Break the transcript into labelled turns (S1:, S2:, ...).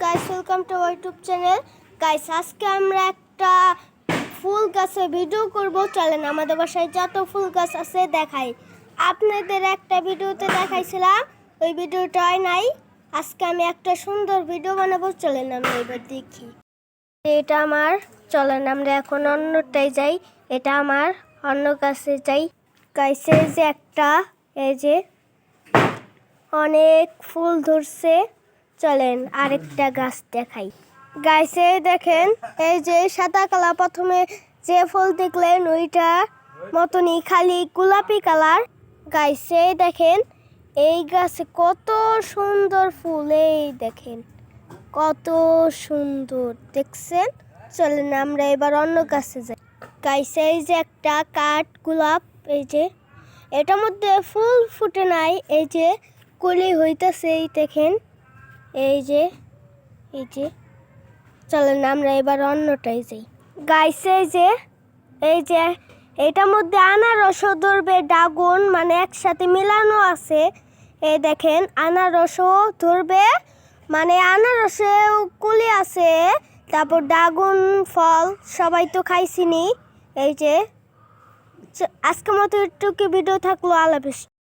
S1: Guys, welcome to our YouTube channel. Guys, আজকে আমরা একটা ফুল গাছের ভিডিও করব। চলেন আমাদের বাসায় যত ফুল গাছ আছে দেখাই। আপনাদের একটা ভিডিওতে দেখাইছিলাম, ওই ভিডিওটাই নাই। আজকে আমি একটা সুন্দর ভিডিও বানাবো। চলেন আমরা এবার দেখি। এটা আমার, চলেন আমরা এখন অন্যটাই যাই। এটা আমার অন্য গাছে যাই। গাইস, এই যে একটা, এই যে অনেক ফুল ধরছে। চলেন আরেকটা গাছ দেখাই। গাইছে দেখেন, এই যে সাদা কালার, প্রথমে যে ফুল দেখলেন ওইটা মতনই, খালি গোলাপি কালার। গাইছে দেখেন, এই গাছে কত সুন্দর ফুল, এই দেখেন কত সুন্দর দেখছেন। চলেন আমরা এবার অন্য গাছে যাই। গাইছে এই যে একটা কাঠ গোলাপ, এই যে এটার মধ্যে ফুল ফুটে নাই, এই যে কলি হইতেছে, এই দেখেন, এই যে এই যে চলেন আমরা এবার অন্যটাই যাই। গাইছে এই যে এটার মধ্যে আনারসও ধরবে, ড্রাগন মানে একসাথে মিলানো আছে। এই দেখেন আনারসও ধরবে, মানে আনারসেও কুলি আছে, তারপর ড্রাগন ফল সবাই তো খাইছিনি। এই যে আজকের মতো একটু ভিডিও থাকলো, আল্লাহ হাফেজ।